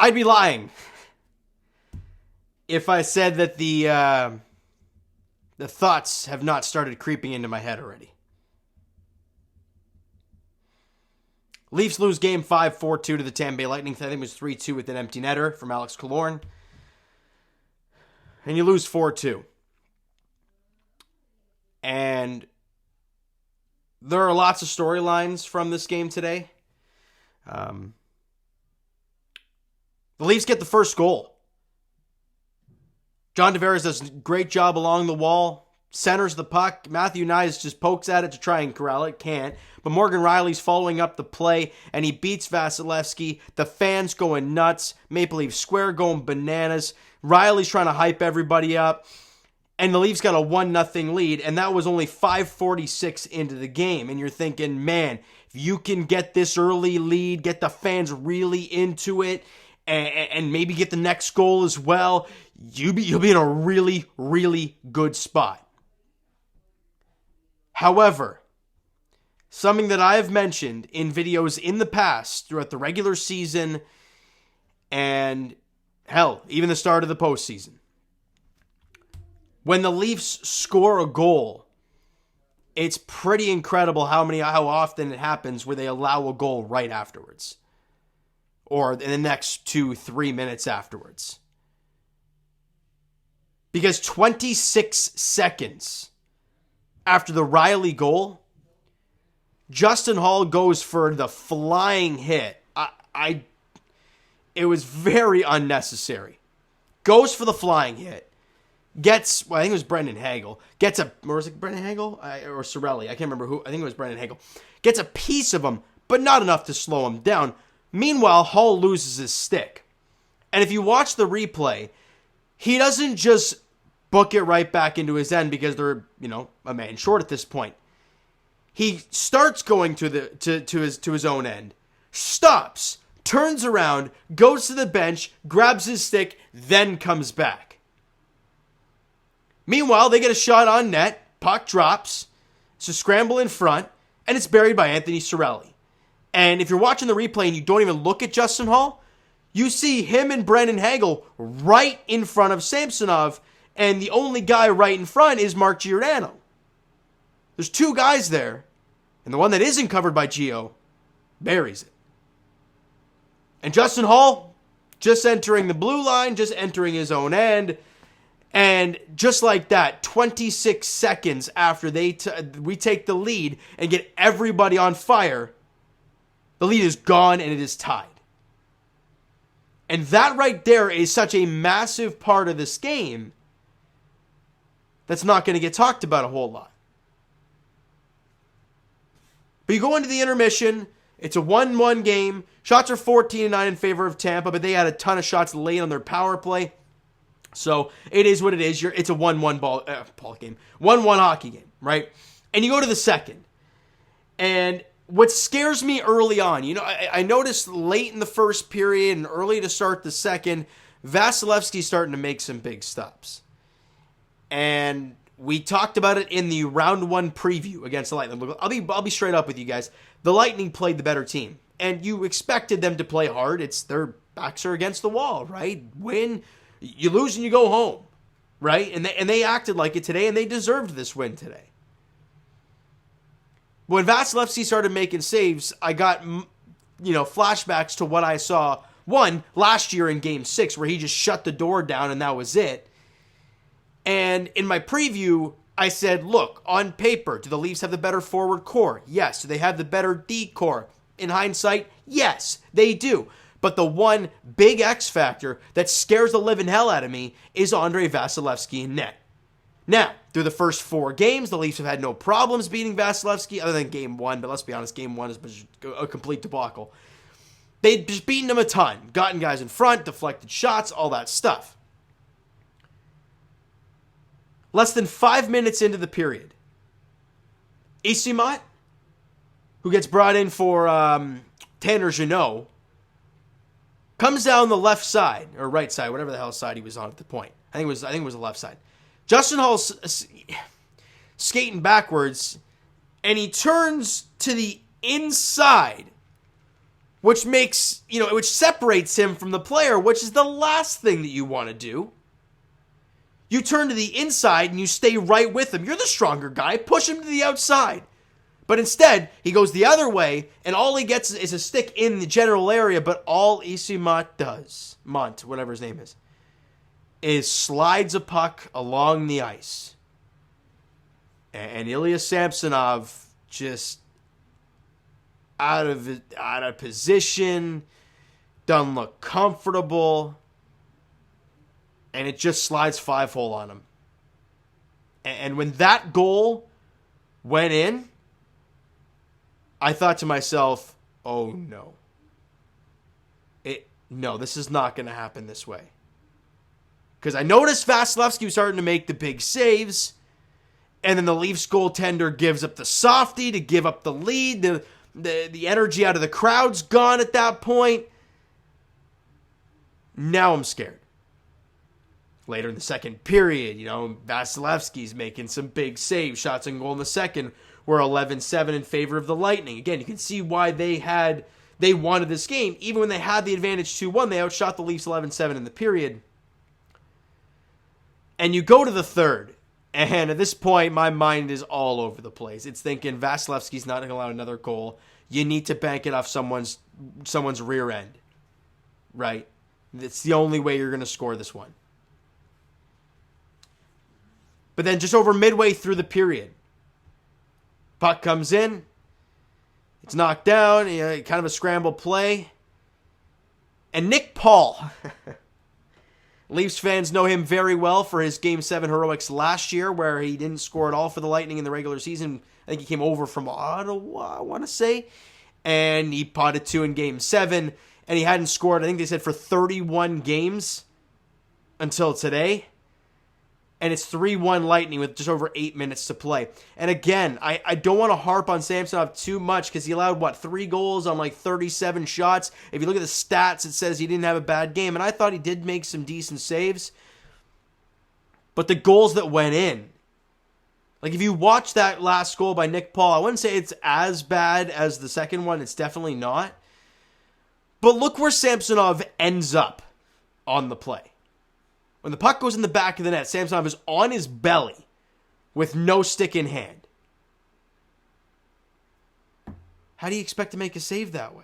I'd be lying if I said that the thoughts have not started creeping into my head already. Leafs lose game 5, 4-2 to the Tampa Bay Lightning. I think it was 3-2 with an empty netter from Alex Killorn. And you lose 4-2. And there are lots of storylines from this game today. The Leafs get the first goal. John Tavares does a great job along the wall. Centers the puck. Matthew Knies just pokes at it to try and corral it. Can't. But Morgan Rielly's following up the play, and he beats Vasilevsky. The fans going nuts. Maple Leaf Square going bananas. Rielly's trying to hype everybody up. And the Leafs got a 1-0 lead, and that was only 5:46 into the game. And you're thinking, man, if you can get this early lead, get the fans really into it, and maybe get the next goal as well, you'll be in a really, really good spot. However, something that I've mentioned in videos in the past throughout the regular season and, hell, even the start of the postseason. When the Leafs score a goal, it's pretty incredible how often it happens where they allow a goal right afterwards. Or in the next 2-3 minutes afterwards. Because 26 seconds after the Rielly goal, Justin Holl goes for the flying hit. It was very unnecessary. Goes for the flying hit. I think it was Brendan Hagel. Or was it Brendan Hagel? Or Cirelli. I can't remember who. I think it was Brendan Hagel. Gets a piece of him, but not enough to slow him down. Meanwhile, Hull loses his stick. And if you watch the replay, he doesn't just book it right back into his end because they're, a man short at this point. He starts going to his own end, stops, turns around, goes to the bench, grabs his stick, then comes back. Meanwhile, they get a shot on net, puck drops, it's a scramble in front, and it's buried by Anthony Cirelli. And if you're watching the replay and you don't even look at Justin Holl, you see him and Brendan Hagel right in front of Samsonov, and the only guy right in front is Mark Giordano. There's two guys there, and the one that isn't covered by Gio buries it. And Justin Holl, just entering the blue line, just entering his own end, and just like that, 26 seconds after we take the lead and get everybody on fire, the lead is gone and it is tied. And that right there is such a massive part of this game that's not going to get talked about a whole lot. But you go into the intermission, it's a 1-1 game. Shots are 14-9 in favor of Tampa, but they had a ton of shots late on their power play. So it is what it is. It's a 1-1 ball game. 1-1 hockey game, right? And you go to the second. And what scares me early on, I noticed late in the first period and early to start the second, Vasilevsky's starting to make some big stops. And we talked about it in the round 1 preview against the Lightning. I'll be straight up with you guys. The Lightning played the better team. And you expected them to play hard. It's their backs are against the wall, right? Win. You lose and you go home, right? And they acted like it today, and they deserved this win today. When Vasilevsky started making saves, I got, flashbacks to what I saw, last year in Game 6, where he just shut the door down and that was it. And in my preview, I said, look, on paper, do the Leafs have the better forward core? Yes. Do they have the better D core? In hindsight, yes, they do. But the one big X factor that scares the living hell out of me is Andrei Vasilevsky in net. Now, through the first 4 games, the Leafs have had no problems beating Vasilevsky other than Game 1. But let's be honest, Game 1 is a complete debacle. They've just beaten him a ton. Gotten guys in front, deflected shots, all that stuff. Less than 5 minutes into the period, Isimat, who gets brought in for Tanner Jeannot, comes down the left side, or right side, whatever the hell side he was on at the point. I think it was the left side. Justin Holl's skating backwards, and he turns to the inside which makes, which separates him from the player, which is the last thing that you want to do. You turn to the inside and you stay right with him. You're the stronger guy. Push him to the outside. But instead, he goes the other way, and all he gets is a stick in the general area, but all Isimont does, whatever his name is slides a puck along the ice. And Ilya Samsonov just out of position, doesn't look comfortable, and it just slides 5-hole on him. And when that goal went in, I thought to myself, oh no. No, this is not going to happen this way. Because I noticed Vasilevsky was starting to make the big saves, and then the Leafs goaltender gives up the softie to give up the lead. The energy out of the crowd's gone at that point. Now I'm scared. Later in the second period, Vasilevsky's making some big saves. Shots on goal in the second were 11-7 in favor of the Lightning. Again, you can see why they wanted this game. Even when they had the advantage 2-1, they outshot the Leafs 11-7 in the period. And you go to the third, and at this point, my mind is all over the place. It's thinking Vasilevsky's not going to allow another goal. You need to bank it off someone's rear end, right? It's the only way you're going to score this one. But then just over midway through the period, puck comes in. It's knocked down. Kind of a scramble play. And Nick Paul. Leafs fans know him very well for his Game 7 heroics last year, where he didn't score at all for the Lightning in the regular season. I think he came over from Ottawa, I want to say. And he potted 2 in Game 7. And he hadn't scored, I think they said, for 31 games until today. And it's 3-1 Lightning with just over 8 minutes to play. And again, I don't want to harp on Samsonov too much because he allowed, 3 goals on 37 shots. If you look at the stats, it says he didn't have a bad game. And I thought he did make some decent saves. But the goals that went in, if you watch that last goal by Nick Paul, I wouldn't say it's as bad as the second one. It's definitely not. But look where Samsonov ends up on the play. When the puck goes in the back of the net, Samsonov is on his belly with no stick in hand. How do you expect to make a save that way?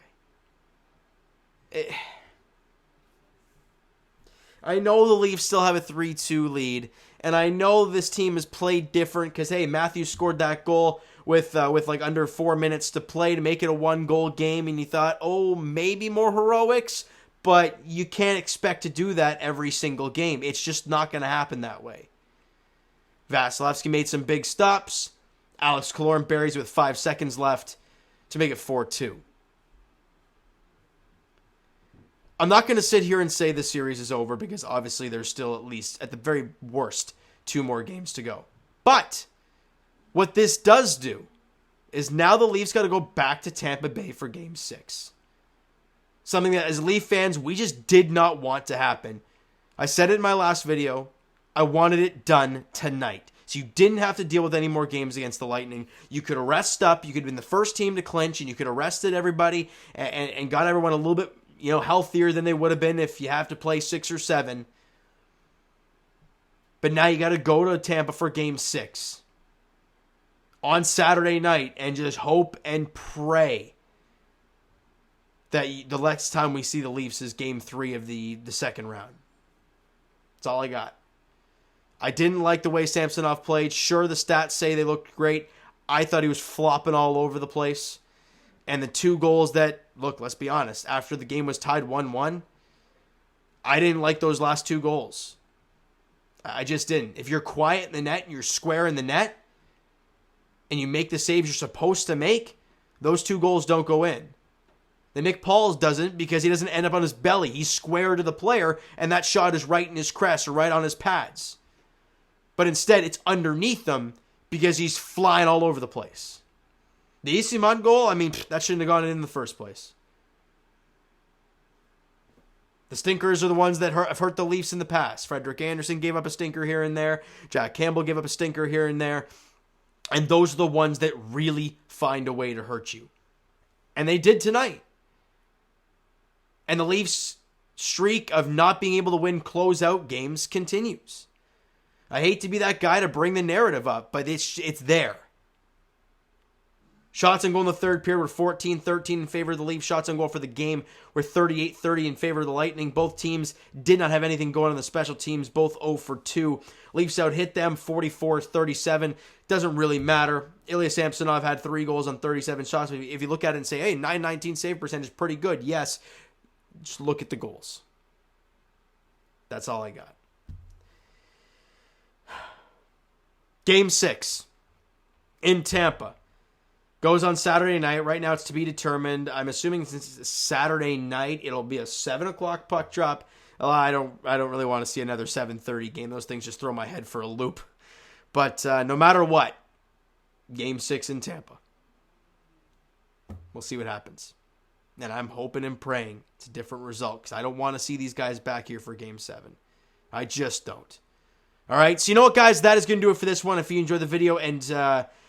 I know the Leafs still have a 3-2 lead, and I know this team has played different because, hey, Matthews scored that goal with under 4 minutes to play to make it a 1-goal game, and you thought, oh, maybe more heroics. But you can't expect to do that every single game. It's just not going to happen that way. Vasilevsky made some big stops. Alex Killorn buries with 5 seconds left to make it 4-2. I'm not going to sit here and say the series is over because obviously there's still at least, at the very worst, 2 more games to go. But what this does do is now the Leafs got to go back to Tampa Bay for Game 6. Something that, as Leaf fans, we just did not want to happen. I said it in my last video. I wanted it done tonight. So you didn't have to deal with any more games against the Lightning. You could rest up. You could have been the first team to clinch, and you could have rested everybody and got everyone a little bit, healthier than they would have been if you have to play 6 or 7. But now you got to go to Tampa for Game 6 on Saturday night and just hope and pray that the next time we see the Leafs is Game 3 of the second round. That's all I got. I didn't like the way Samsonov played. Sure, the stats say they looked great. I thought he was flopping all over the place. And the 2 goals that, look, let's be honest, after the game was tied 1-1, I didn't like those last 2 goals. I just didn't. If you're quiet in the net and you're square in the net and you make the saves you're supposed to make, those 2 goals don't go in. The Nick Paul's doesn't because he doesn't end up on his belly. He's square to the player, and that shot is right in his crest or right on his pads. But instead, it's underneath them because he's flying all over the place. The Isimont goal, that shouldn't have gone in the first place. The stinkers are the ones that have hurt the Leafs in the past. Frederik Andersen gave up a stinker here and there. Jack Campbell gave up a stinker here and there. And those are the ones that really find a way to hurt you. And they did tonight. And the Leafs' streak of not being able to win closeout games continues. I hate to be that guy to bring the narrative up, but it's there. Shots on goal in the third period were 14-13 in favor of the Leafs. Shots on goal for the game were 38-30 in favor of the Lightning. Both teams did not have anything going on the special teams, both 0 for 2. Leafs out hit them 44-37. Doesn't really matter. Ilya Samsonov had 3 goals on 37 shots. If you look at it and say, hey, 919 save percentage, pretty good. Yes, just look at the goals. That's all I got. Game 6 in Tampa. Goes on Saturday night. Right now it's to be determined. I'm assuming since it's Saturday night, it'll be a 7 o'clock puck drop. I don't really want to see another 7:30 game. Those things just throw my head for a loop. But no matter what, Game 6 in Tampa. We'll see what happens. And I'm hoping and praying it's a different result because I don't want to see these guys back here for Game 7. I just don't. All right, so you know what, guys? That is going to do it for this one. If you enjoyed the video and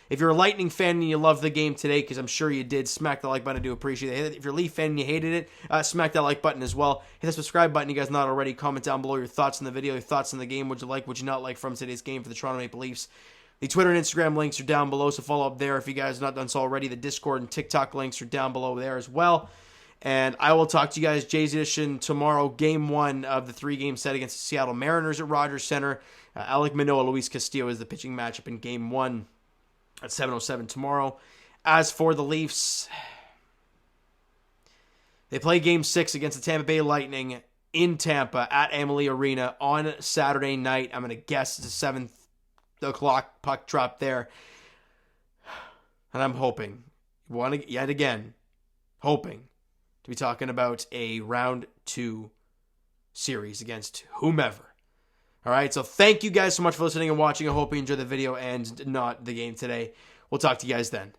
if you're a Lightning fan and you love the game today, because I'm sure you did, smack the like button. I do appreciate it. If you're a Leaf fan and you hated it, smack that like button as well. Hit the subscribe button. You guys not already. Comment down below your thoughts on the video, your thoughts on the game. Would you like, would you not like from today's game for the Toronto Maple Leafs? The Twitter and Instagram links are down below, so follow up there if you guys have not done so already. The Discord and TikTok links are down below there as well. And I will talk to you guys, Jay's Edition, tomorrow, Game 1 of the 3-game set against the Seattle Mariners at Rogers Center. Alec Manoah, Luis Castillo is the pitching matchup in Game 1 at 7:07 tomorrow. As for the Leafs, they play Game 6 against the Tampa Bay Lightning in Tampa at Amalie Arena on Saturday night. I'm going to guess it's a 7 o'clock puck drop there. And I'm hoping, yet again, hoping to be talking about a round 2 series against whomever. All right, so thank you guys so much for listening and watching. I hope you enjoyed the video and not the game today. We'll talk to you guys then.